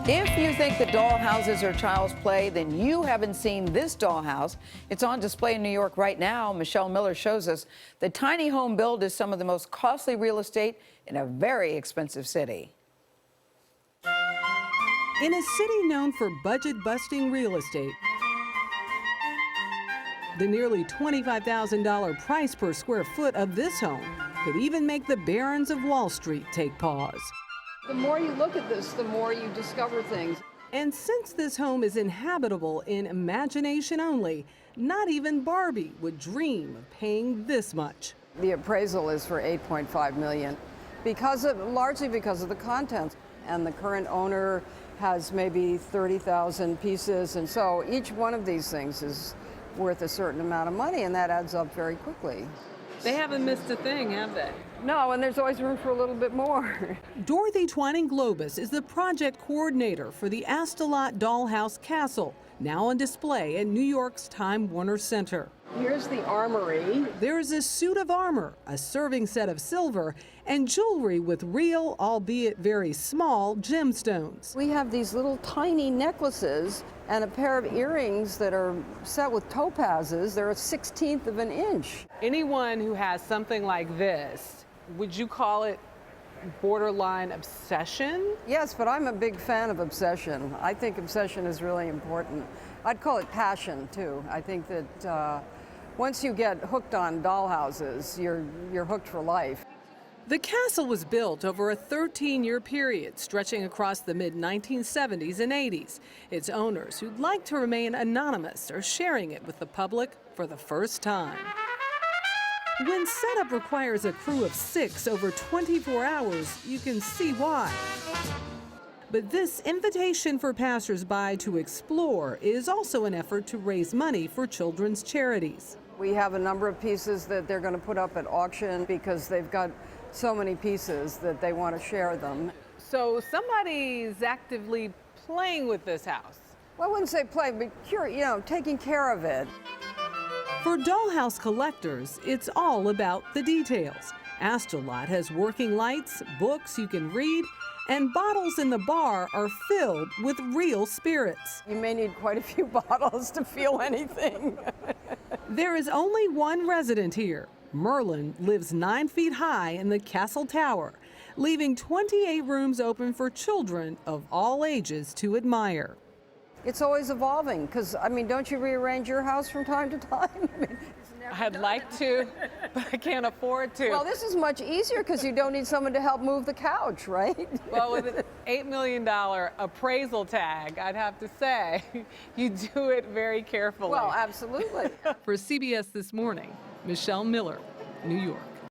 If you think the dollhouses are child's play, then you haven't seen this dollhouse. It's on display in New York right now. Michelle Miller shows us the tiny home build is some of the most costly real estate in a very expensive city. In a city known for budget-busting real estate, the nearly $25,000 price per square foot of this home could even make the barons of Wall Street take pause. The more you look at this, the more you discover things. And since this home is inhabitable in imagination only, not even Barbie would dream of paying this much. The appraisal is for $8.5 million, largely because of the contents. And the current owner has maybe 30,000 pieces, and so each one of these things is worth a certain amount of money, and that adds up very quickly. They haven't missed a thing, have they? No, and there's always room for a little bit more. Dorothy Twining-Globus is the project coordinator for the Astolat Dollhouse Castle, now on display at New York's Time Warner Center. Here's the armory. There is a suit of armor, a serving set of silver, and jewelry with real, albeit very small, gemstones. We have these little tiny necklaces and a pair of earrings that are set with topazes. They're a 1/16 of an inch. Anyone who has something like this, would you call it borderline obsession? Yes, but I'm a big fan of obsession. I think obsession is really important. I'd call it passion, too. I think that once you get hooked on dollhouses, you're hooked for life. The castle was built over a 13-year period stretching across the mid-1970s and 80s. Its owners, who'd like to remain anonymous, are sharing it with the public for the first time. When setup requires a crew of 6 over 24 hours, you can see why. But this invitation for passersby to explore is also an effort to raise money for children's charities. We have a number of pieces that they're going to put up at auction because they've got so many pieces that they want to share them. So somebody's actively playing with this house. Well, I wouldn't say play, but taking care of it. For dollhouse collectors, it's all about the details. Astolat has working lights, books you can read, and bottles in the bar are filled with real spirits. You may need quite a few bottles to feel anything. There is only one resident here. Merlin lives 9 feet high in the castle tower, leaving 28 rooms open for children of all ages to admire. It's always evolving, because, don't you rearrange your house from time to time? I'd like to, but I can't afford to. Well, this is much easier because you don't need someone to help move the couch, right? Well, with an $8 million appraisal tag, I'd have to say, you do it very carefully. Well, absolutely. For CBS This Morning, Michelle Miller, New York.